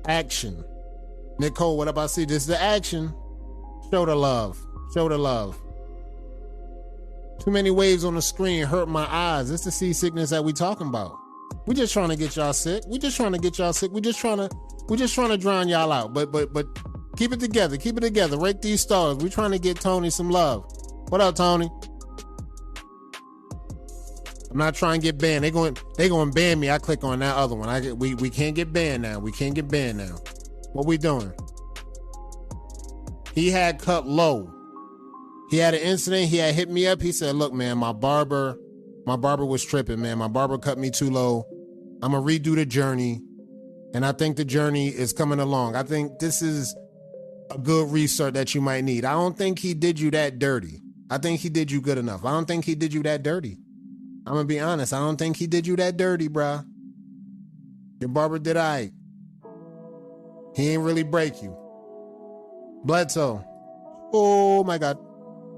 Action. Nicole, what about see? This is the action. Show the love. Show the love. Too many waves on the screen hurt my eyes. It's the seasickness that we talking about. We just trying to get y'all sick. We just trying to get y'all sick. We just trying to drown y'all out. But keep it together. Keep it together. Rake these stars. We trying to get Tony some love. What up, Tony? I'm not trying to get banned. They going to ban me. I click on that other one. We can't get banned now. We can't get banned now. What we doing? He had cut low. He had an incident. He had hit me up. He said, look, man, my barber was tripping, man. My barber cut me too low. I'm going to redo the journey. And I think the journey is coming along. I think this is a good restart that you might need. I don't think he did you that dirty. I think he did you good enough. I don't think he did you that dirty. I'm going to be honest. I don't think he did you that dirty, bruh. Your barber did all right. He ain't really break you. Bledsoe. Oh, my God.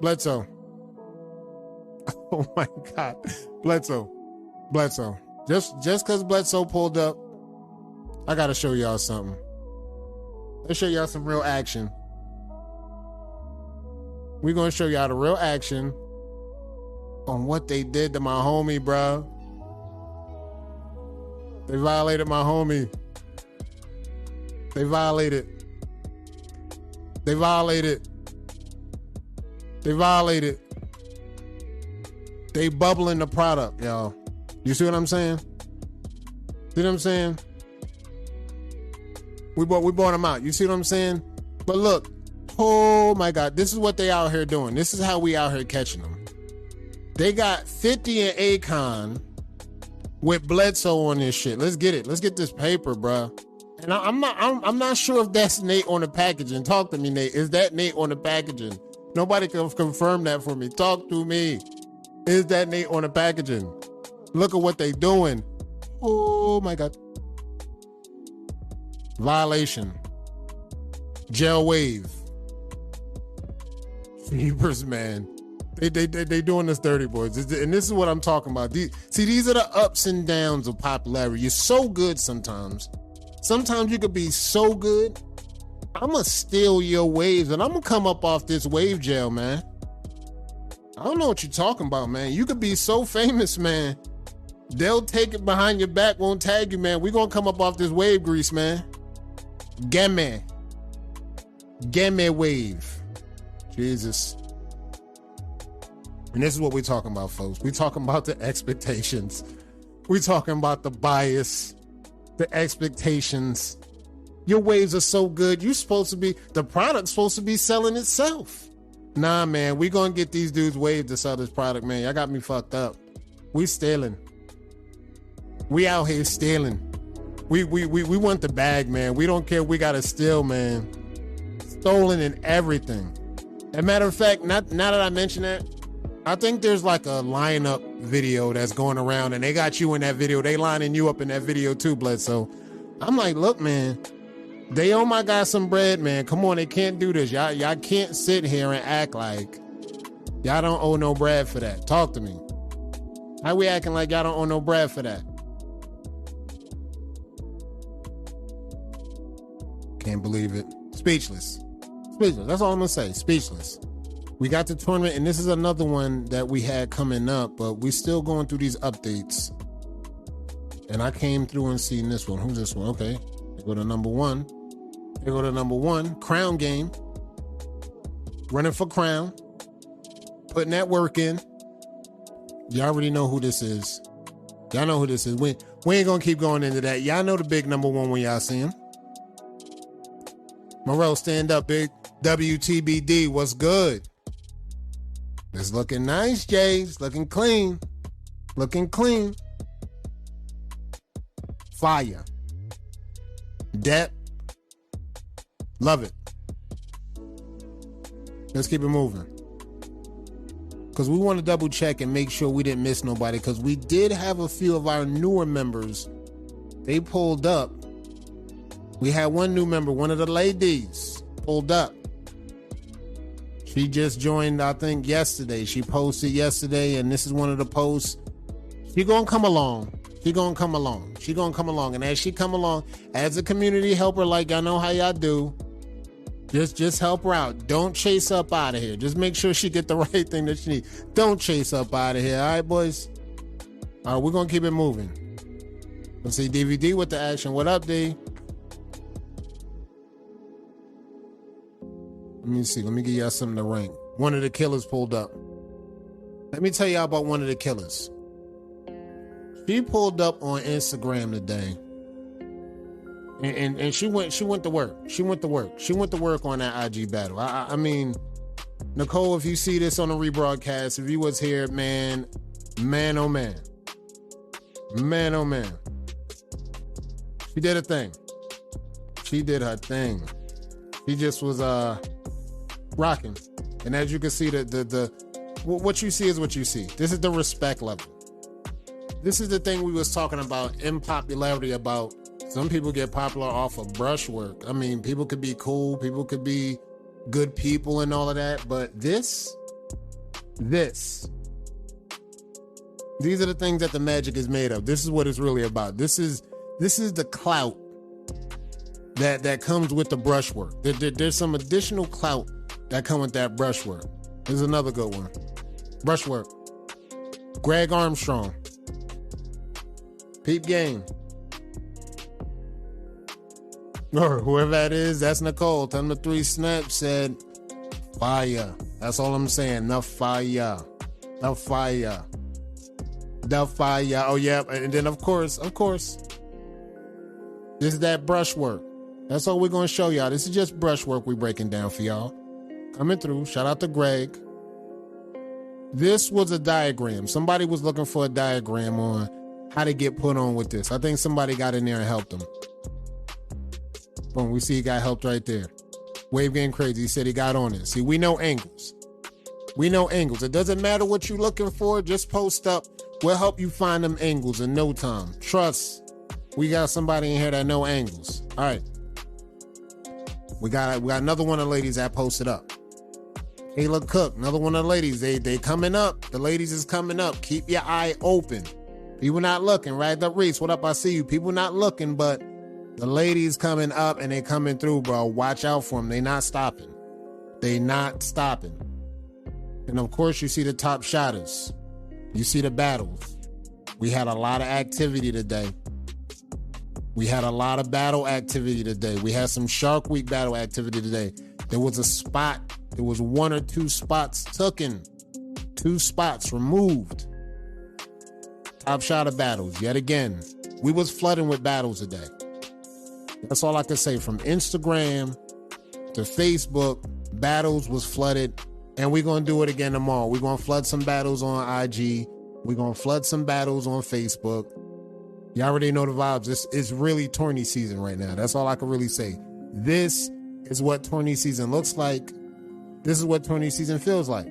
Bledsoe. Oh, my God. Bledsoe. Just because Bledsoe pulled up, I got to show y'all something. Let's show y'all some real action. We're going to show y'all the real action on what they did to my homie, bro. They violated my homie. They violated. They bubbling the product, y'all. You see what I'm saying? See what I'm saying? We bought them out. You see what I'm saying? But look, oh my God, this is what they out here doing. This is how we out here catching them. They got 50 and Akon with Bledsoe on this shit. Let's get it. Let's get this paper, bruh. And I'm not sure if that's Nate on the packaging. Talk to me, Nate. Is that Nate on the packaging? Nobody can confirm that for me. Talk to me. Is that Nate on the packaging? Look at what they doing. Oh my God. Violation. Jail wave. Jeepers, man. They doing this dirty, boys. And this is what I'm talking about. These are the ups and downs of popularity. You're so good sometimes. Sometimes you could be so good. I'm going to steal your waves and I'm going to come up off this wave jail, man. I don't know what you're talking about, man. You could be so famous, man. They'll take it behind your back, won't tag you, man. We're going to come up off this wave grease, man. Gimme wave. Jesus. And this is what we're talking about, folks. We're talking about the expectations. We're talking about the bias, the expectations. Your waves are so good. The product's supposed to be selling itself. Nah, man, we gonna get these dudes waves to sell this product, man. Y'all got me fucked up. We stealing. We out here stealing. We want the bag, man. We don't care. We gotta steal, man. Stolen and everything. As a matter of fact, now that I mention that, I think there's like a lineup video that's going around and they got you in that video. They lining you up in that video too, Bledsoe. I'm like, look, man, they owe my guy some bread, man. Come on, they can't do this. Y'all can't sit here and act like y'all don't owe no bread for that. Talk to me. How we acting like y'all don't owe no bread for that? Can't believe it. Speechless. That's all I'm gonna say. Speechless. We got the tournament, and this is another one that we had coming up, but we still going through these updates. And I came through and seen this one. Who's this one? Okay. They go to number one. Crown game. Running for crown. Putting that work in. You already know who this is. Y'all know who this is. We ain't gonna keep going into that. Y'all know the big number one when y'all see him. Moreau, stand up, big. WTBD, what's good? It's looking nice, Jay. It's looking clean. Looking clean. Fire. Depth. Love it. Let's keep it moving. Because we want to double check and make sure we didn't miss nobody. Because we did have a few of our newer members. They pulled up. We had one new member, one of the ladies, pulled up. She just joined, I think, yesterday. She posted yesterday, and this is one of the posts. She gonna come along. She gonna come along. She gonna come along. And as she come along, as a community helper, like y'all know how y'all do, just help her out. Don't chase up out of here. Just make sure she get the right thing that she needs. Don't chase up out of here. All right, boys? All right, we're gonna keep it moving. Let's see, DVD with the action. What up, D? Let me see. Let me give y'all something to rank. One of the killers pulled up. Let me tell y'all about one of the killers. She pulled up on Instagram today. And she went to work. She went to work on that IG battle. I mean, Nicole, if you see this on a rebroadcast, if you was here, man, oh man. Man, oh man. She did a thing. She did her thing. She just was rocking. And as you can see, the what you see is what you see. This is the respect level. This is the thing we was talking about in popularity about. Some people get popular off of brushwork. I mean, people could be cool, people could be good people and all of that, but these are the things that the magic is made of. This is what it's really about. This is the clout that comes with the brushwork. There's some additional clout that come with that brushwork. Here's another good one. Brushwork. Greg Armstrong. Peep game. Or whoever that is, that's Nicole. Tell them the 3 snaps said fire. That's all I'm saying. The fire. The fire. The fire. Oh, yeah. And then, of course, this is that brushwork. That's all we're going to show y'all. This is just brushwork we breaking down for y'all. Coming through. Shout out to Greg. This was a diagram. Somebody was looking for a diagram on how to get put on with this. I think somebody got in there and helped them. Boom, we see he got helped right there. Wave Game Crazy, he said he got on it. See, we know angles. We know angles. It doesn't matter what you're looking for. Just post up. We'll help you find them angles in no time. Trust. We got somebody in here that know angles. All right. We got another one of the ladies that posted up. Kayla Cook, another one of the ladies. They coming up. The ladies is coming up. Keep your eye open. People not looking, right? Up Reese, what up? I see you. People not looking, but the ladies coming up and they coming through, bro. Watch out for them. They not stopping. They not stopping. And of course, you see the top shotters. You see the battles. We had a lot of activity today. We had a lot of battle activity today. We had some Shark Week battle activity today. There was a spot. There was 1 or 2 spots taken. 2 spots removed. Top shotter battles, yet again. We was flooding with battles today. That's all I can say. From Instagram to Facebook, battles was flooded. And we're going to do it again tomorrow. We're going to flood some battles on IG. We're going to flood some battles on Facebook. You already know the vibes. It's really tourney season right now. That's all I can really say. This is what tourney season looks like. This is what tourney season feels like.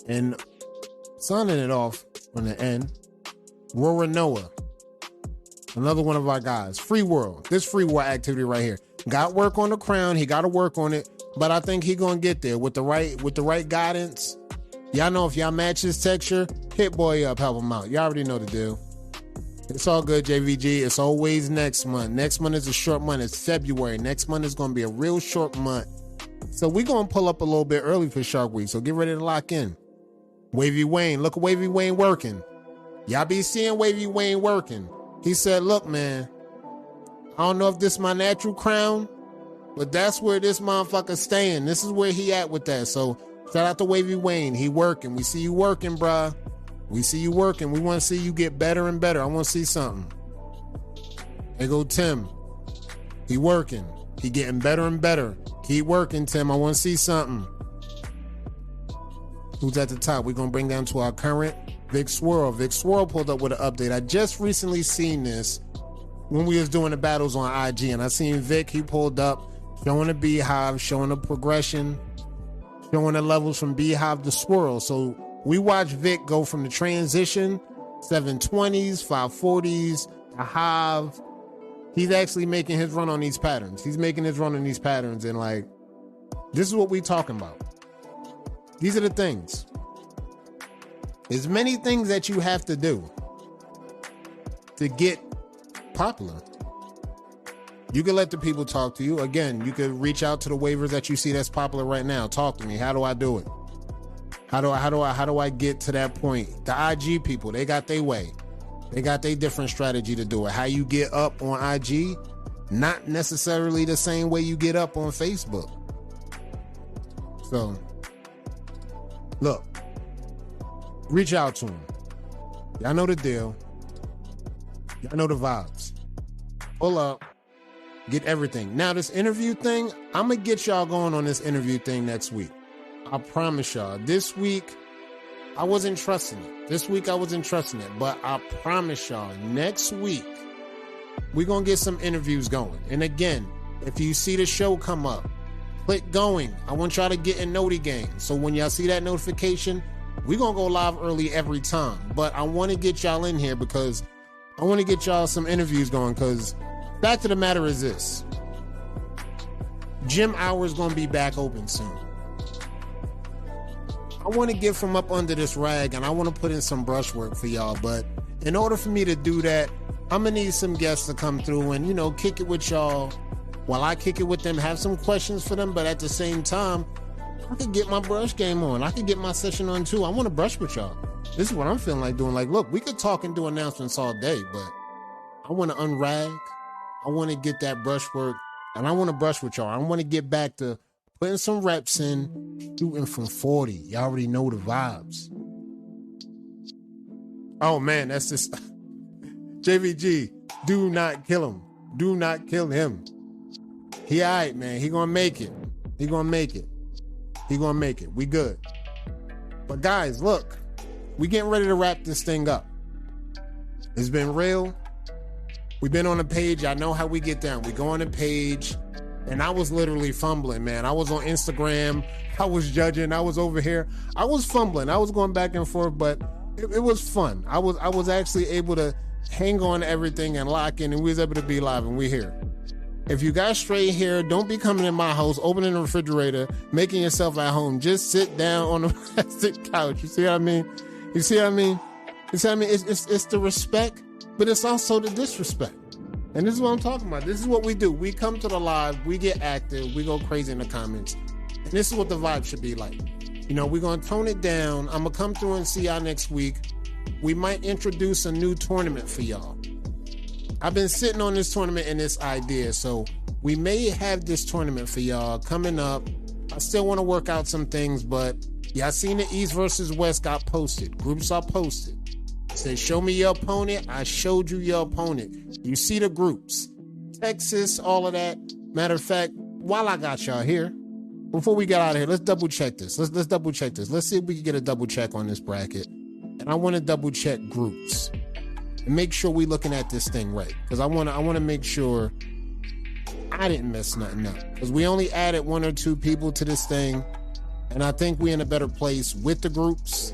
And signing it off on the end, Rora Noah. Another one of our guys. Free World. This Free World activity right here. Got work on the crown. He got to work on it. But I think he gonna get there with the right guidance. Y'all know if y'all match his texture, hit boy up, help him out. Y'all already know the deal. It's all good, JVG. It's always next month. Next month is a short month. It's February. Next month is gonna be a real short month. So we gonna pull up a little bit early for Shark Week. So get ready to lock in. Wavy Wayne. Look at Wavy Wayne working. Y'all be seeing Wavy Wayne working. He said, look, man, I don't know if this is my natural crown, but that's where this motherfucker's staying. This is where he at with that. So Shout out to Wavy Wayne. He working. We see you working, bruh. We see you working. We want to see you get better and better. I want to see something. There go Tim. He working. He getting better and better. Keep working, Tim. I want to see something. Who's at the top? We're going to bring down to our current Vic Swirl. Vic Swirl pulled up with an update. I just recently seen this when we was doing the battles on IG, and I seen Vic. He pulled up showing the Beehive, showing the progression, showing the levels from Beehive to Swirl. So we watched Vic go from the transition, 720s, 540s, to Hive. He's actually making his run on these patterns. He's making his run on these patterns, and like, this is what we talking about. These are the things. There's many things that you have to do to get popular. You can let the people talk to you. Again, you could reach out to the waivers that you see that's popular right now. Talk to me. How do I do it? How do I get to that point? The IG people, they got their way. They got their different strategy to do it. How you get up on IG, not necessarily the same way you get up on Facebook. So, look, reach out to them. Y'all know the deal. Y'all know the vibes. Pull up. Get everything. Now, this interview thing, I'm going to get y'all going on this interview thing next week. I promise y'all. This week, I wasn't trusting it. But I promise y'all, next week, we're going to get some interviews going. And again, if you see the show come up, click going. I want y'all to get in Noti Gang. So when y'all see that notification, we're going to go live early every time. But I want to get y'all in here because I want to get y'all some interviews going, because fact of the matter is this. Gym hours going to be back open soon. I want to get from up under this rag, and I want to put in some brushwork for y'all. But in order for me to do that, I'm going to need some guests to come through and, kick it with y'all while I kick it with them, have some questions for them. But at the same time, I could get my brush game on. I could get my session on too. I want to brush with y'all. This is what I'm feeling like doing. Like, look, we could talk and do announcements all day, but I want to unrag. I want to get that brushwork, and I want to brush with y'all. I want to get back to putting some reps in, shooting from 40. Y'all already know the vibes. Oh, man, that's just... JVG, do not kill him. Do not kill him. He all right, man. He gonna make it. He gonna make it. He gonna make it. We good. But guys, look. We getting ready to wrap this thing up. It's been real. We've been on the page. I know how we get down. We go on the page, and I was literally fumbling, man. I was on Instagram. I was judging. I was over here. I was fumbling. I was going back and forth, but it was fun. I was actually able to hang on to everything and lock in, and we was able to be live, and we here. If you got straight hair, don't be coming in my house, opening the refrigerator, making yourself at home. Just sit down on the plastic couch. You see what I mean? You see what I mean? You see what I mean? It's the respect, but it's also the disrespect. And this is what I'm talking about. This is what we do. We come to the live, we get active, we go crazy in the comments. And this is what the vibe should be like. We're going to tone it down. I'm going to come through and see y'all next week. We might introduce a new tournament for y'all. I've been sitting on this tournament and this idea, so we may have this tournament for y'all coming up. I still want to work out some things, but y'all seen the East versus West got posted. Groups are posted. Say, show me your opponent. I showed you your opponent. You see the groups. Texas, all of that. Matter of fact, while I got y'all here, before we get out of here, let's double check this. Let's double check this. Let's see if we can get a double check on this bracket. And I want to double check groups and make sure we looking at this thing right. Because I want to make sure I didn't mess nothing up. Because we only added 1 or 2 people to this thing. And I think we're in a better place with the groups.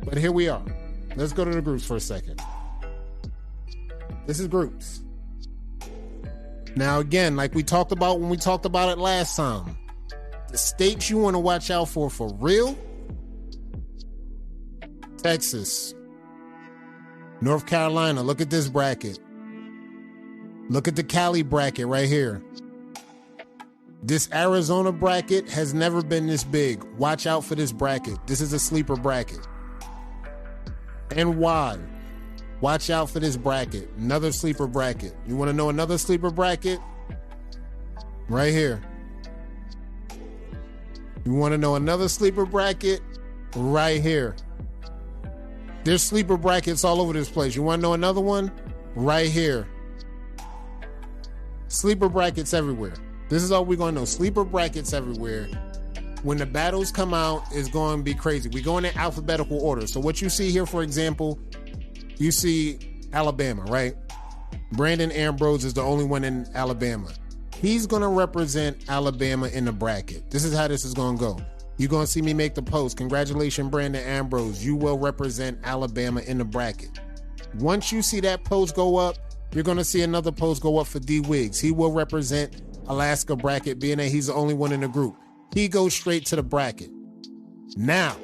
But here we are. Let's go to the groups for a second. This is groups. Now, again, like we talked about when we talked about it last time, the states you want to watch out for real: Texas, North Carolina. Look at this bracket. Look at the Cali bracket right here. This Arizona bracket has never been this big. Watch out for this bracket. This is a sleeper bracket. NY. Watch out for this bracket. Another sleeper bracket. You want to know another sleeper bracket? Right here. You want to know another sleeper bracket? Right here. There's sleeper brackets all over this place. You want to know another one? Right here. Sleeper brackets everywhere. This is all we're going to know. Sleeper brackets everywhere. When the battles come out, it's going to be crazy. We're going in alphabetical order. So what you see here, for example, you see Alabama, right? Brandon Ambrose is the only one in Alabama. He's going to represent Alabama in the bracket. This is how this is going to go. You're going to see me make the post. Congratulations, Brandon Ambrose. You will represent Alabama in the bracket. Once you see that post go up, you're going to see another post go up for D Wiggs. He will represent Alaska bracket, being that he's the only one in the group. He goes straight to the bracket. Now,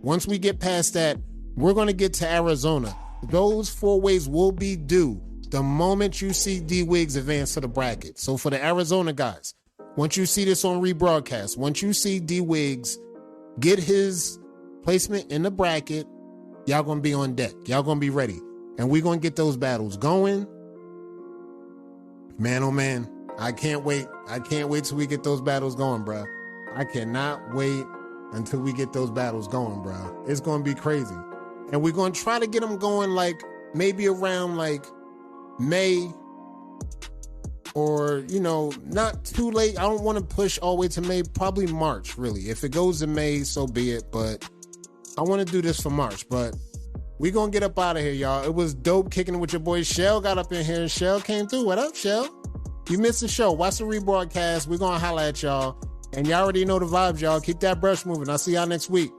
once we get past that, we're going to get to Arizona. Those 4 ways will be due the moment you see D Wiggs advance to the bracket. So for the Arizona guys, once you see this on rebroadcast, once you see D Wiggs get his placement in the bracket, y'all going to be on deck. Y'all going to be ready. And we're going to get those battles going. Man, oh man, I can't wait. I can't wait till we get those battles going, bro. I cannot wait until we get those battles going, bro. It's going to be crazy. And we're going to try to get them going like maybe around like May or, you know, not too late. I don't want to push all the way to May, probably March, really. If it goes to May, so be it. But I want to do this for March. But we going to get up out of here, y'all. It was dope kicking it with your boy. Shell got up in here. Shell came through. What up, Shell? You missed the show. Watch the rebroadcast. We're going to holla at y'all. And y'all already know the vibes, y'all. Keep that brush moving. I'll see y'all next week.